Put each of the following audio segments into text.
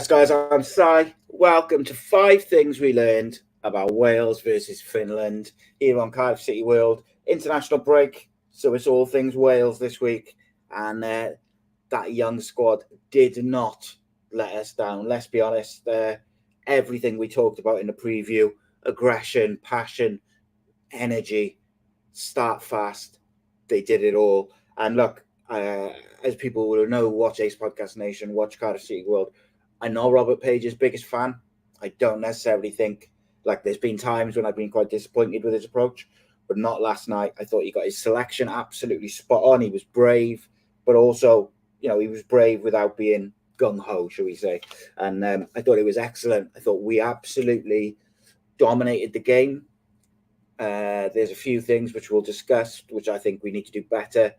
Yes, guys, I'm Si. Welcome to 5 things we learned about Wales versus Finland here on Cardiff City World. International break, so it's all things Wales this week. And that young squad did not let us down. Let's be honest. Everything we talked about in the preview, aggression, passion, energy, start fast, they did it all. And look, as people will know, watch Ace Podcast Nation, watch Cardiff City World. I know Robert Page's biggest fan. I don't necessarily think, like, there's been times when I've been quite disappointed with his approach, but not last night. I thought he got his selection absolutely spot on. He was brave, but also, he was brave without being gung-ho, shall we say. And I thought it was excellent. I thought we absolutely dominated the game. There's a few things which we'll discuss, which I think we need to do better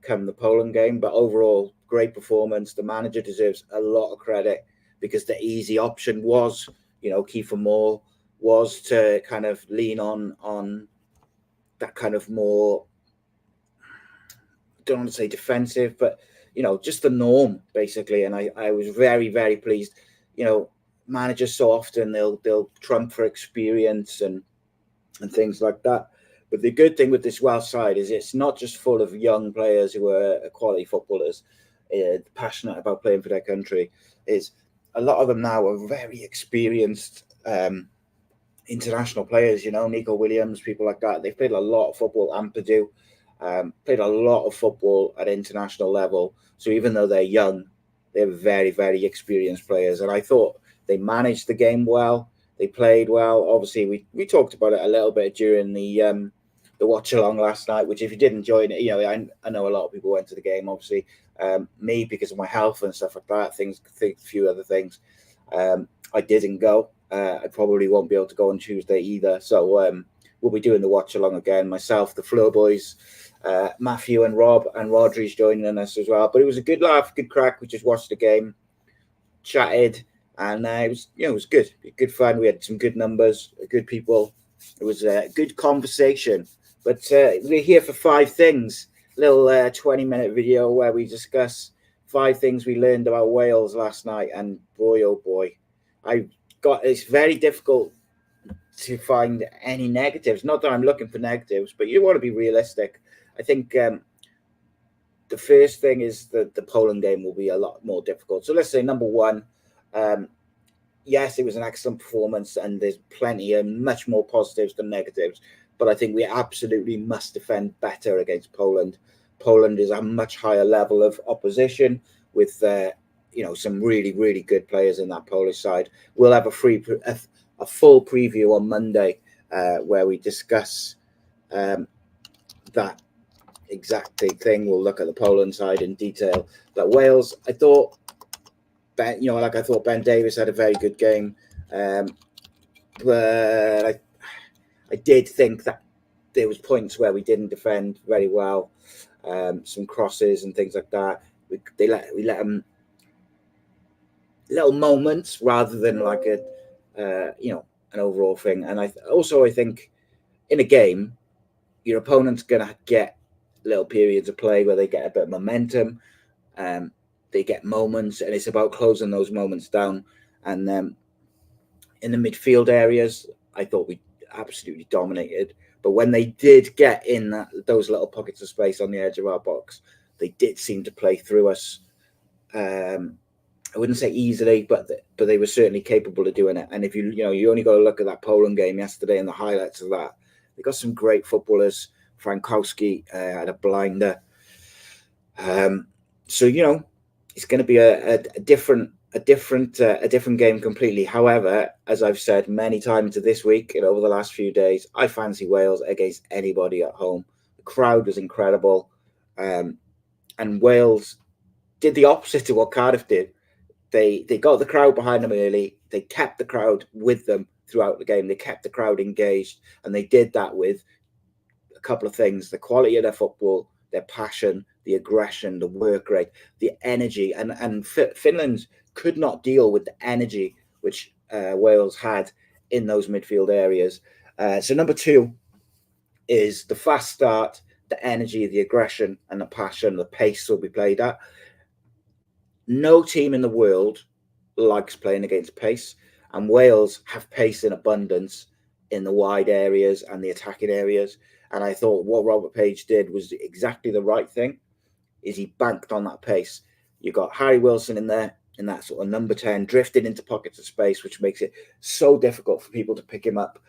come the Poland game. But overall, great performance. The manager deserves a lot of credit because the easy option was, Kiefer Moore was to kind of lean on that kind of more, don't want to say defensive, but, just the norm, basically. And I was very, very pleased. Managers so often, they'll trump for experience and things like that. But the good thing with this Welsh side is it's not just full of young players who are quality footballers, passionate about playing for their country. Is a lot of them now are very experienced international players. Nico Williams, people like that. They've played a lot of football. Ampadu played a lot of football at international level. So even though they're young, they're very, very experienced players. And I thought they managed the game well. They played well. Obviously, we talked about it a little bit during the watch along last night. Which, if you didn't join it, I know a lot of people went to the game. Obviously, me because of my health and stuff like that. A few other things. I didn't go. I probably won't be able to go on Tuesday either. So we'll be doing the watch along again. Myself, the Fleur boys, Matthew and Rob and Rodri's joining us as well. But it was a good laugh, good crack. We just watched the game, chatted. And it was good. Good fun. We had some good numbers, good people. It was a good conversation. But we're here for 5 things. Little 20-minute video where we discuss 5 things we learned about Wales last night. And boy, oh boy, it's very difficult to find any negatives. Not that I'm looking for negatives, but you want to be realistic. I think the first thing is that the Poland game will be a lot more difficult. So let's say number 1. Yes, it was an excellent performance, and there's plenty and much more positives than negatives. But I think we absolutely must defend better against Poland. Poland is a much higher level of opposition with, some really, really good players in that Polish side. We'll have a full preview on Monday where we discuss that exact thing. We'll look at the Poland side in detail. But Wales, I thought. I thought Ben Davies had a very good game, but I did think that there was points where we didn't defend very well, some crosses and things like that. We let them little moments rather than like an overall thing. And I think in a game, your opponent's gonna get little periods of play where they get a bit of momentum. They get moments, and it's about closing those moments down. And in the midfield areas, I thought we absolutely dominated. But when they did get in those little pockets of space on the edge of our box, they did seem to play through us. I wouldn't say easily, but they were certainly capable of doing it. And if you only got to look at that Poland game yesterday and the highlights of that, they got some great footballers. Frankowski had a blinder. So it's going to be a different game completely. However, as I've said many times this week and over the last few days, I fancy Wales against anybody at home. The crowd was incredible, and Wales did the opposite to what Cardiff did. They got the crowd behind them early. They kept the crowd with them throughout the game. They kept the crowd engaged, and they did that with a couple of things: the quality of their football, their passion, the aggression, the work rate, the energy. And Finland could not deal with the energy which Wales had in those midfield areas. So number 2 is the fast start, the energy, the aggression, and the passion, the pace will be played at. No team in the world likes playing against pace, and Wales have pace in abundance in the wide areas and the attacking areas. And I thought what Robert Page did was exactly the right thing. Is he banked on that pace? You got Harry Wilson in there in that sort of number 10, drifting into pockets of space, which makes it so difficult for people to pick him up.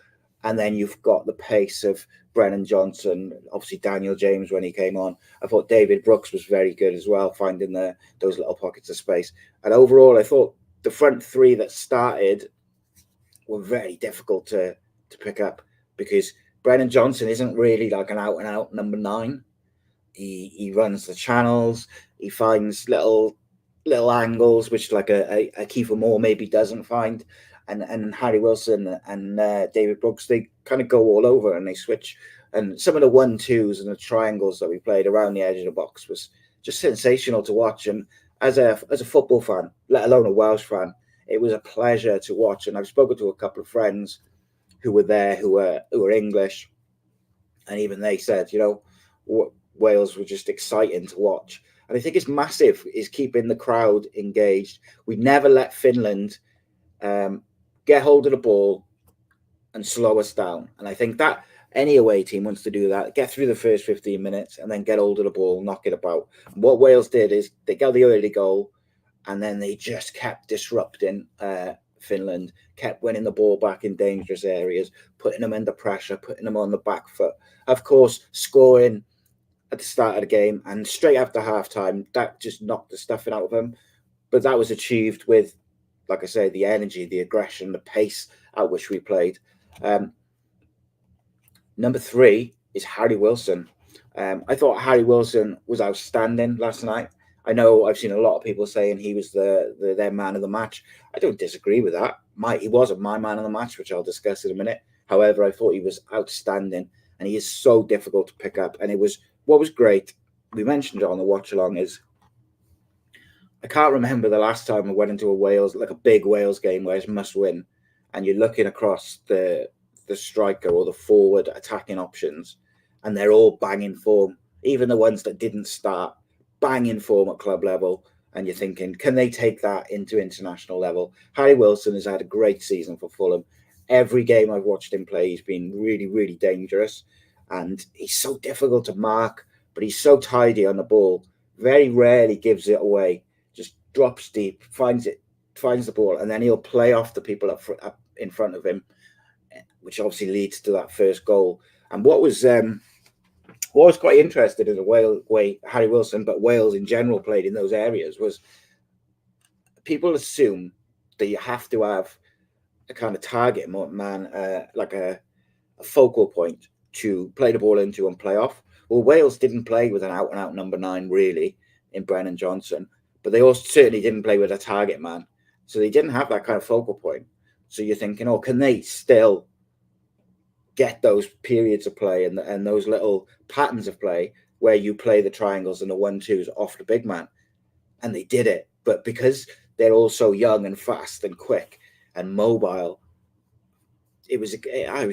And then you've got the pace of Brennan Johnson, obviously Daniel James when he came on. I thought David Brooks was very good as well, finding those little pockets of space. And overall, I thought the front three that started were very difficult to pick up, because Brennan Johnson isn't really like an out and out number 9. He runs the channels. He finds little angles which like a Kiefer Moore maybe doesn't find. And Harry Wilson and David Brooks, they kind of go all over and they switch. And some of the 1-2s and the triangles that we played around the edge of the box was just sensational to watch. And as a football fan, let alone a Welsh fan, it was a pleasure to watch. And I've spoken to a couple of friends who were there who were English, and even they said, Wales were just exciting to watch. And I think it's massive is keeping the crowd engaged. We never let Finland get hold of the ball and slow us down. And I think that any away team wants to do that, get through the first 15 minutes and then get hold of the ball, knock it about. And what Wales did is they got the early goal and then they just kept disrupting Finland, kept winning the ball back in dangerous areas, putting them under pressure, putting them on the back foot. Of course, scoring at the start of the game and straight after halftime, that just knocked the stuffing out of them. But that was achieved with, like I say, the energy, the aggression, the pace at which we played. Number 3 is Harry Wilson. I thought Harry Wilson was outstanding last night. I know I've seen a lot of people saying he was their man of the match. I don't disagree with that. He wasn't my man of the match, which I'll discuss in a minute. However, I thought he was outstanding, and he is so difficult to pick up. And what was great, we mentioned it on the watch along, is I can't remember the last time I went into a big Wales game where it's must win, and you're looking across the striker or the forward attacking options, and they're all banging form. Even the ones that didn't start, banging form at club level, and you're thinking, can they take that into international level? Harry Wilson has had a great season for Fulham. Every game I've watched him play, he's been really, really dangerous, and he's so difficult to mark, but he's so tidy on the ball. Very rarely gives it away. Just drops deep, finds the ball, and then he'll play off the people up in front of him, which obviously leads to that first goal. And what was quite interesting in the way Harry Wilson, but Wales in general, played in those areas was people assume that you have to have a kind of target man, like a focal point to play the ball into and play off. Well, Wales didn't play with an out-and-out number 9, really, in Brennan Johnson, but they also certainly didn't play with a target man. So they didn't have that kind of focal point. So you're thinking, can they still get those periods of play and those little patterns of play where you play the triangles and the 1-2s off the big man? And they did it. But because they're all so young and fast and quick and mobile, it was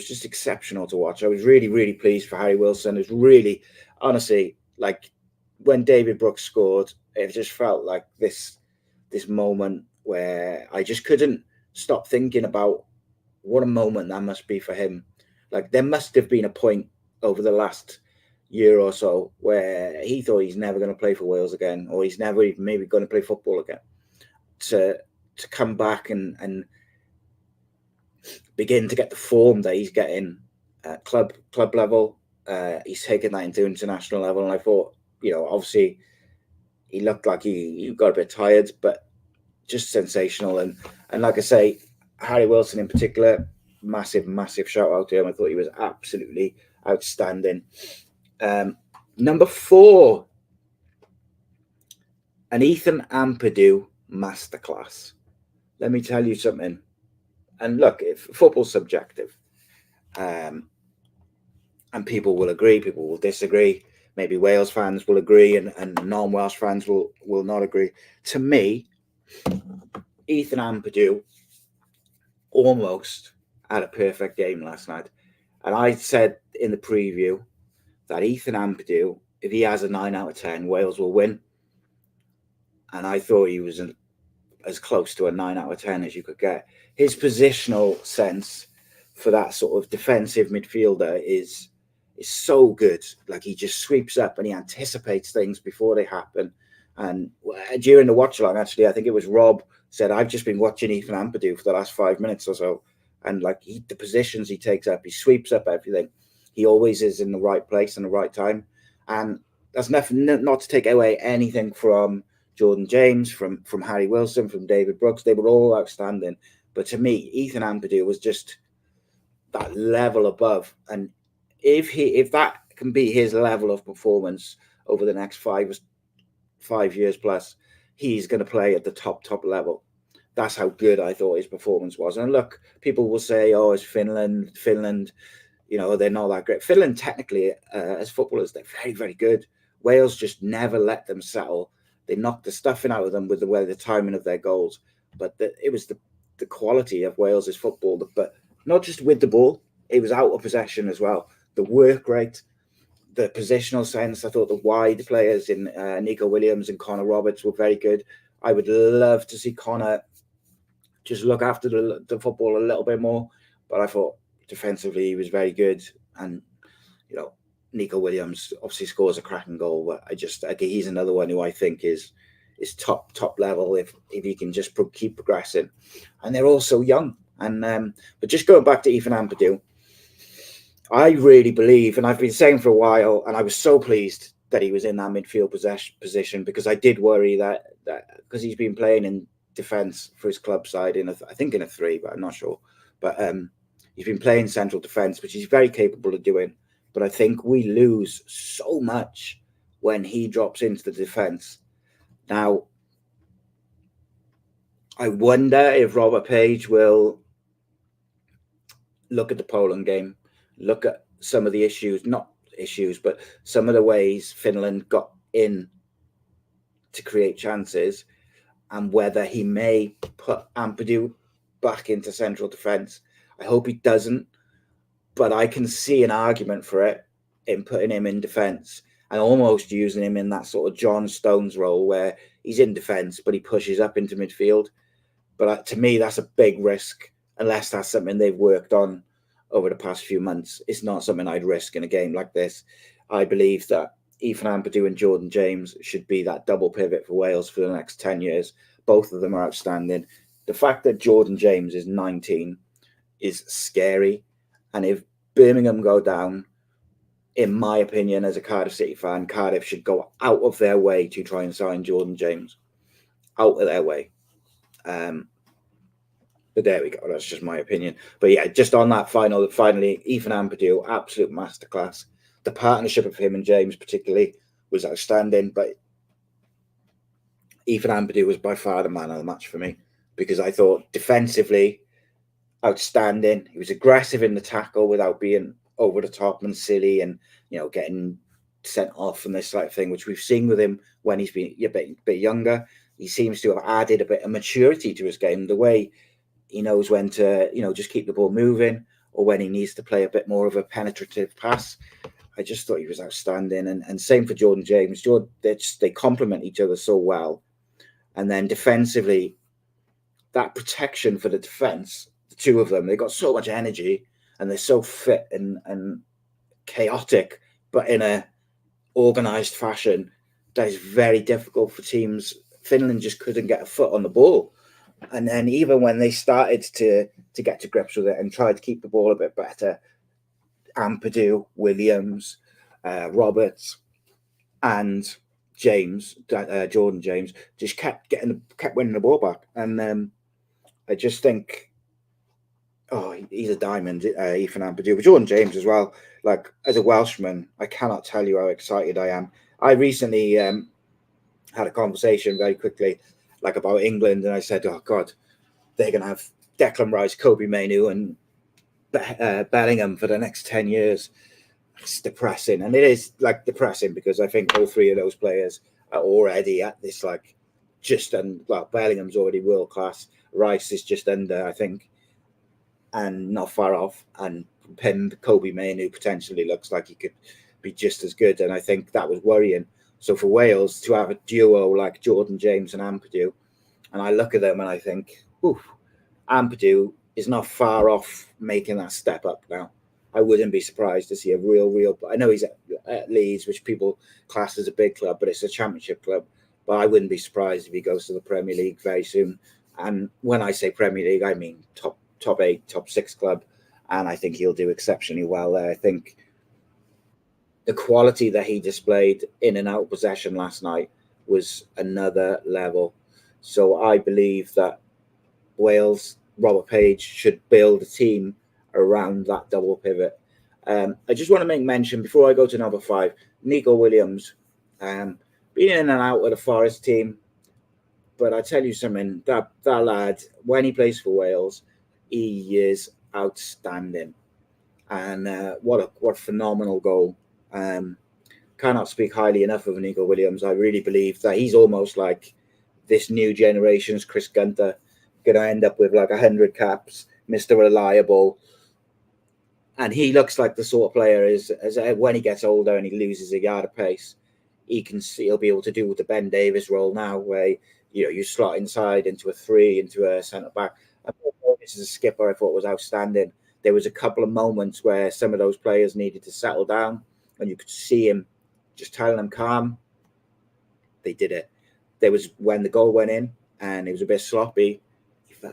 just exceptional to watch. I was really, really pleased for Harry Wilson. It was really, honestly, like when David Brooks scored, it just felt like this moment where I just couldn't stop thinking about what a moment that must be for him. Like there must have been a point over the last year or so where he thought he's never going to play for Wales again, or he's never even maybe going to play football again. To come back and begin to get the form that he's getting at club level, he's taken that into international level. And I thought, obviously he looked like he got a bit tired, but just sensational. And like I say, Harry Wilson in particular, massive shout out to him. I thought he was absolutely outstanding. Number 4, an Ethan Ampadu masterclass. Let me tell you something. And look, football's subjective, and people will agree, people will disagree. Maybe Wales fans will agree, and non-Welsh fans will not agree. To me, Ethan Ampadu almost had a perfect game last night. And I said in the preview that Ethan Ampadu, if he has a 9 out of 10, Wales will win. And I thought he was as close to a 9 out of 10 as you could get. His positional sense for that sort of defensive midfielder is so good. Like, he just sweeps up and he anticipates things before they happen. And during the watch along, actually, I think it was Rob said, I've just been watching Ethan Ampadu for the last 5 minutes or so. And like, the positions he takes up, he sweeps up everything. He always is in the right place and the right time. And that's nothing, not to take away anything from Jordan James, from Harry Wilson, from David Brooks. They were all outstanding. But to me, Ethan Ampadu was just that level above. And if that can be his level of performance over the next 5 years plus, he's going to play at the top level. That's how good I thought his performance was. And look, people will say, oh, it's Finland, you know, they're not that great. Finland, technically, as footballers, they're very, very good. Wales just never let them settle. They knocked the stuffing out of them with the timing of their goals. But it was the quality of Wales's football, but not just with the ball, it was out of possession as well. The work rate, the positional sense. I thought the wide players in Nico Williams and Connor Roberts were very good. I would love to see Connor just look after the football a little bit more, but I thought defensively he was very good. And, you know, Nico Williams obviously scores a cracking goal, but he's another one who I think is top level if he can just keep progressing. And they're all so young. And but just going back to Ethan Ampadu, I really believe, and I've been saying for a while, and I was so pleased that he was in that midfield position, because I did worry that because he's been playing in defence for his club side I think in a 3, but I'm not sure. But he's been playing central defence, which he's very capable of doing. But I think we lose so much when he drops into the defence. Now, I wonder if Robert Page will look at the Poland game, look at some of the but some of the ways Finland got in to create chances, and whether he may put Ampadu back into central defence. I hope he doesn't, but I can see an argument for it in putting him in defence and almost using him in that sort of John Stones role where he's in defence, but he pushes up into midfield. But to me, that's a big risk, unless that's something they've worked on over the past few months. It's not something I'd risk in a game like this. I believe that Ethan Ampadu and Jordan James should be that double pivot for Wales for the next 10 years. Both of them are outstanding. The fact that Jordan James is 19 is scary. And if Birmingham go down, in my opinion, as a Cardiff City fan, Cardiff should go out of their way to try and sign Jordan James. Out of their way. But there we go. That's just my opinion. But yeah, just on that finally, Ethan Ampadu, absolute masterclass. The partnership of him and James particularly was outstanding. But Ethan Ampadu was by far the man of the match for me, because I thought defensively, outstanding. He was aggressive in the tackle without being over the top and silly and, you know, getting sent off and this type of thing, which we've seen with him when he's been a bit younger. He seems to have added a bit of maturity to his game, the way he knows when to, you know, just keep the ball moving, or when he needs to play a bit more of a penetrative pass. I just thought he was outstanding. And same for Jordan James. They complement each other so well. And then defensively, that protection for the defense, the two of them, they got so much energy and they're so fit and chaotic, but in a organized fashion that is very difficult for teams. Finland just couldn't get a foot on the ball. And then even when they started to get to grips with it and tried to keep the ball a bit better, Ampadu, Williams, Roberts, and Jordan James, just kept winning the ball back. And I just think, he's a diamond, Ethan Ampadu. But Jordan James as well. Like, as a Welshman, I cannot tell you how excited I am. I recently had a conversation very quickly, like, about England, and I said, oh God, they're going to have Declan Rice, Kobe Mainoo, and Bellingham for the next 10 years. It's depressing. And it is, like, depressing, because I think all three of those players are already at this, like, Bellingham's already world class. Rice is just under, I think, and not far off. And Kobe Mainoo potentially looks like he could be just as good. And I think that was worrying. So for Wales to have a duo like Jordan James and Ampadu, And I look at them and I think, ooh, Ampadu is not far off making that step up now. I wouldn't be surprised to see a real. I know he's at Leeds, which people class as a big club, but it's a championship club. But I wouldn't be surprised if he goes to the Premier League very soon. And when I say Premier League, I mean top 8, top 6 club. And I think he'll do exceptionally well there. I think the quality that he displayed in and out possession last night was another level. So I believe that Wales, Robert Page, should build a team around that double pivot. I just want to make mention before I go to number 5, Nico Williams, being in and out of the Forest team. But I tell you something, that lad, when he plays for Wales, he is outstanding. And what a phenomenal goal. Cannot speak highly enough of Nico Williams. I really believe that he's almost like this new generation's Chris Gunter, going to end up with like 100 caps, Mr. Reliable. And he looks like the sort of player is as when he gets older and he loses a yard of pace, he'll be able to do the Ben Davies role now, where you slot inside into a 3, into a centre back. And this is a skipper I thought was outstanding. There was a couple of moments where some of those players needed to settle down, and you could see him just telling them calm. They did it. There was when the goal went in and it was a bit sloppy.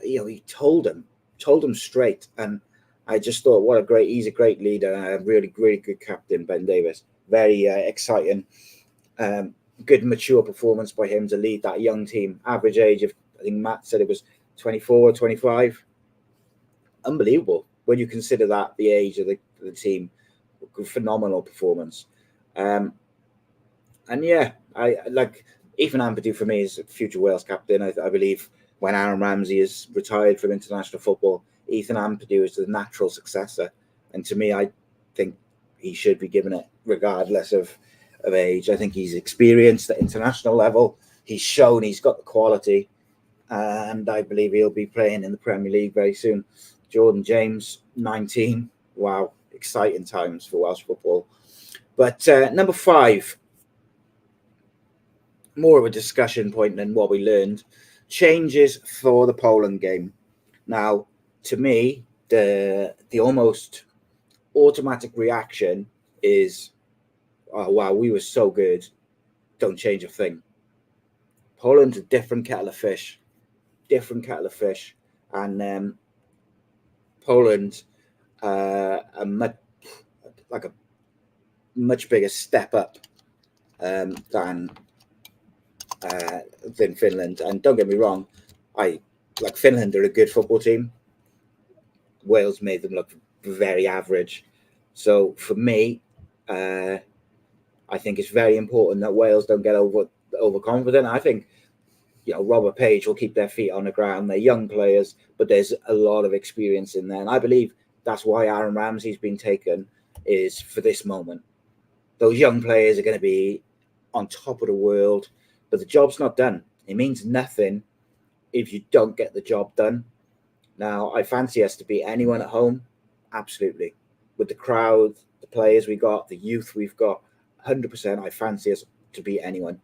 He told them straight, and I just thought, he's a great leader, and a really, really good captain, Ben Davies. Very exciting, good mature performance by him to lead that young team. Average age of, I think Matt said it was 24 or 25. Unbelievable when you consider that the age of the team. Phenomenal performance. And yeah, I like Ethan Ampadu for me is future Wales captain. I believe when Aaron Ramsey is retired from international football, Ethan Ampadu is the natural successor. And to me, I think he should be given it regardless of age. I think he's experienced at international level. He's shown he's got the quality. And I believe he'll be playing in the Premier League very soon. Jordan James, 19. Wow, exciting times for Welsh football. But number 5, more of a discussion point than what we learned. Changes for the Poland game. Now, to me, the almost automatic reaction is, oh, wow, we were so good. Don't change a thing. Poland's a different kettle of fish. And Poland, a much bigger step up than Finland. And don't get me wrong, Finland are a good football team. Wales made them look very average. So for me, I think it's very important that Wales don't get overconfident. I think Robert Page will keep their feet on the ground. They're young players, but there's a lot of experience in there. And I believe that's why Aaron Ramsey's been taken, is for this moment. Those young players are going to be on top of the world, but the job's not done. It means nothing if you don't get the job done. Now, I fancy us to beat anyone at home. Absolutely. With the crowd, the players we got, the youth we've got, 100%, I fancy us to beat anyone.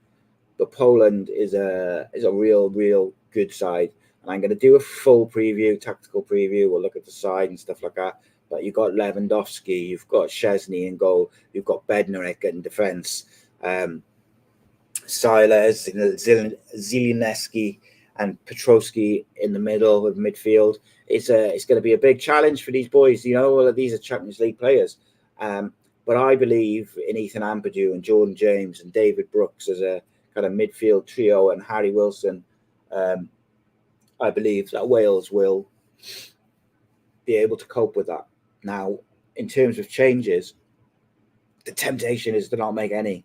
But Poland is a real good side. And I'm going to do a full preview, tactical preview. We'll look at the side and stuff like that. But you've got Lewandowski, you've got Szczesny in goal, you've got Bednarek in defence, Silas, Zielinski, and Petrowski in the middle of midfield. It's going to be a big challenge for these boys. These are Champions League players. But I believe in Ethan Ampadu and Jordan James and David Brooks as a kind of midfield trio, and Harry Wilson. I believe that Wales will be able to cope with that. Now, in terms of changes, the temptation is to not make any.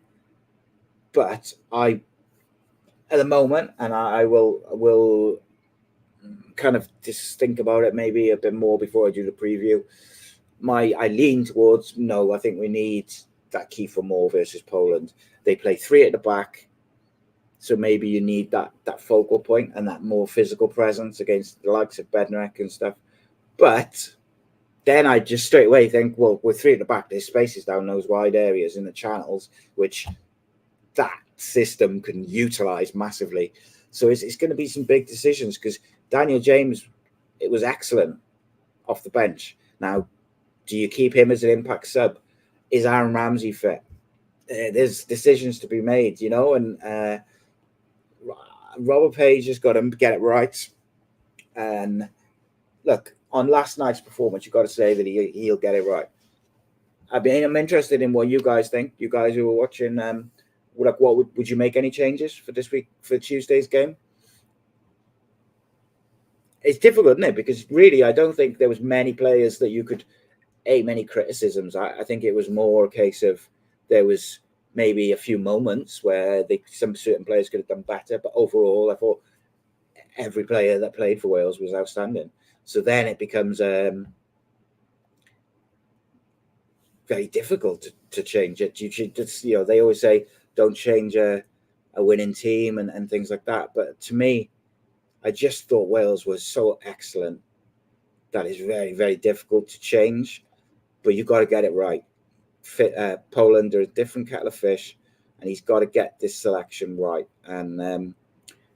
But at the moment, and I will kind of just think about it maybe a bit more before I do the preview. I lean towards no. I think we need that Kiefer Moore versus Poland. They play 3 at the back, so maybe you need that focal point and that more physical presence against the likes of Bednarek and stuff. But then I just straight away think, well, with 3 at the back, there's spaces down those wide areas in the channels, which that system can utilize massively. So it's going to be some big decisions, because Daniel James, it was excellent off the bench. Now, do you keep him as an impact sub? Is Aaron Ramsey fit? There's decisions to be made, and Robert Page has got to get it right. And look, on last night's performance, you've got to say that he'll get it right. I'm interested in what you guys think. You guys who are watching, what would you make any changes for this week, for Tuesday's game? It's difficult, isn't it? Because really, I don't think there was many players that you could many criticisms. I think it was more a case of there was maybe a few moments where some certain players could have done better, but overall, I thought every player that played for Wales was outstanding. So then it becomes very difficult to change it. You should just, they always say don't change a winning team and things like that. But to me, I just thought Wales was so excellent that is very, very difficult to change. But you've got to get it right. Poland are a different kettle of fish, and he's got to get this selection right. And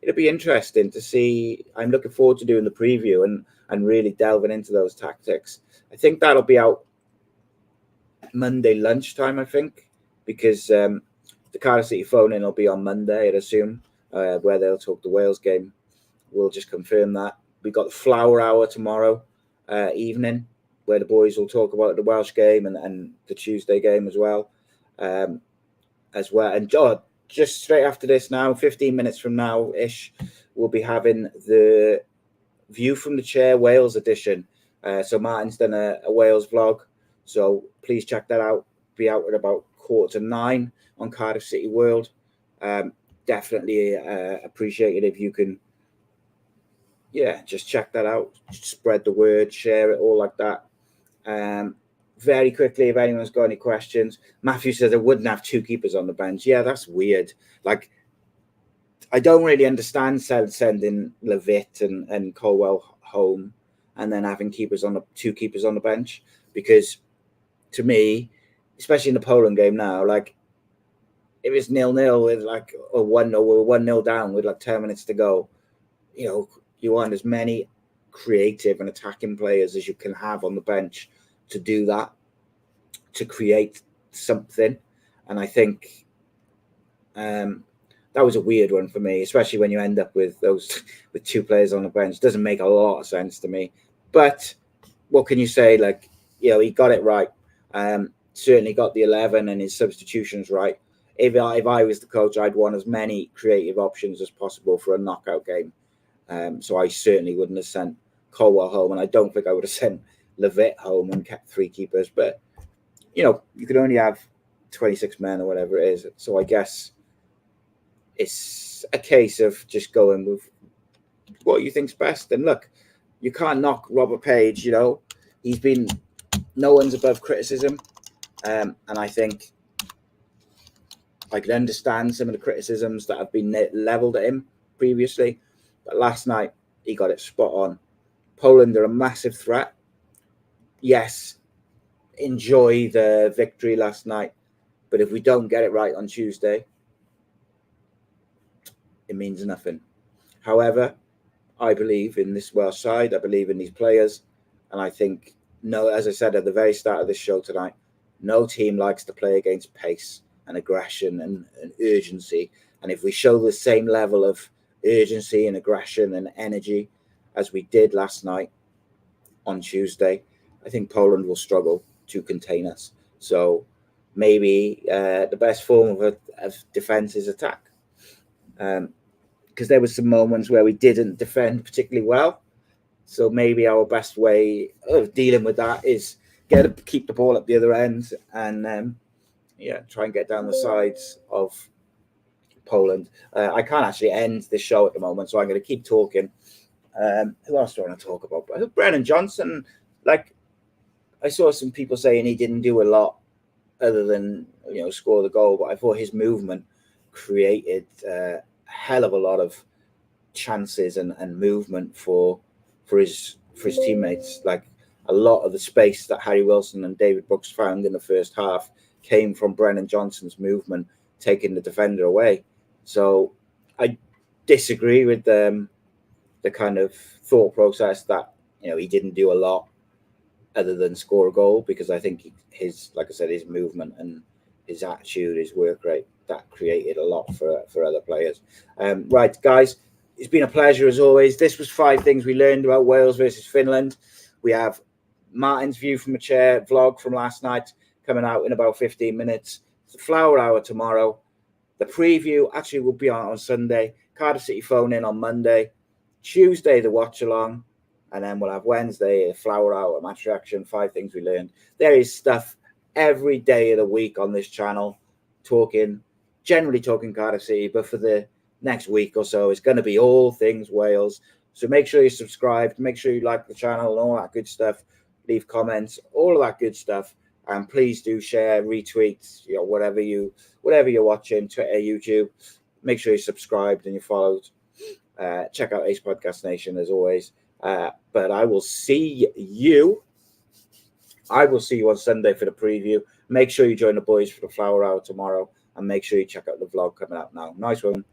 it'll be interesting to see. I'm looking forward to doing the preview and really delving into those tactics. I think that'll be out Monday lunchtime, I think, because the Cardiff City phone-in will be on Monday, I'd assume, where they'll talk the Wales game. We'll just confirm that. We got the Flower Hour tomorrow evening, where the boys will talk about the Welsh game and the Tuesday game as well. And just straight after this now, 15 minutes from now-ish, we'll be having the View from the Chair Wales edition. So Martin's done a Wales vlog, so please check that out. Be out at about 8:45 on Cardiff City World. Definitely appreciate it if you can, just check that out. Spread the word, share it, all like that. Very quickly, if anyone's got any questions. Matthew says I wouldn't have two keepers on the bench. Yeah, that's weird. Like, I don't really understand sending Levitt and Colwell home and then having two keepers on the bench, because to me, especially in the Poland game now, like if it's 0-0 with or 1-0 down with 10 minutes to go, you want as many creative and attacking players as you can have on the bench to do that, to create something. And I think that was a weird one for me, especially when you end up with two players on the bench. It doesn't make a lot of sense to me. But what can you say? He got it right. Certainly got the 11 and his substitutions right. If I was the coach, I'd want as many creative options as possible for a knockout game. So I certainly wouldn't have sent Colwell home, and I don't think I would have sent Levitt home and kept three keepers. But you could only have 26 men or whatever it is. So I guess it's a case of just going with what you think's best. And look, you can't knock Robert Page. He's been, no one's above criticism, and I think I can understand some of the criticisms that have been leveled at him previously, but last night he got it spot on. Poland are a massive threat. Yes, enjoy the victory last night, but if we don't get it right on Tuesday, it means nothing. However, I believe in this Welsh side. I believe in these players, and I think, as I said at the very start of this show tonight, no team likes to play against pace and aggression and urgency. And if we show the same level of urgency and aggression and energy as we did last night on Tuesday, I think Poland will struggle to contain us. So maybe the best form of defense is attack. Because there was some moments where we didn't defend particularly well. So maybe our best way of dealing with that is keep the ball at the other end and try and get down the sides of Poland. I can't actually end this show at the moment, so I'm going to keep talking. Who else do I want to talk about? I think Brennan Johnson, I saw some people saying he didn't do a lot other than score the goal, but I thought his movement created a hell of a lot of chances and movement for his teammates. A lot of the space that Harry Wilson and David Brooks found in the first half came from Brennan Johnson's movement, taking the defender away. So disagree with the kind of thought process that, you know, he didn't do a lot other than score a goal, because I think his, like I said, his movement and his attitude, his work rate, that created a lot for other players. Right, guys, it's been a pleasure as always. This was 5 things we learned about Wales versus Finland. We have Martin's view from a chair vlog from last night coming out in about 15 minutes. It's the Flower Hour tomorrow. The preview actually will be on Sunday. Cardiff City phone in on Monday. Tuesday, the watch along. And then we'll have Wednesday, a Flower Hour, match reaction, 5 things we learned. There is stuff every day of the week on this channel, generally talking Cardiff City, but for the next week or so, it's going to be all things Wales. So make sure you're subscribed, make sure you like the channel and all that good stuff. Leave comments, all of that good stuff. And please do share, retweet, you know, whatever you're watching, Twitter, YouTube. Make sure you're subscribed and you're followed. Check out Ace Podcast Nation as always. But I will see you on Sunday for the preview. Make sure you join the boys for the Flower Hour tomorrow, and make sure you check out the vlog coming out now. Nice one.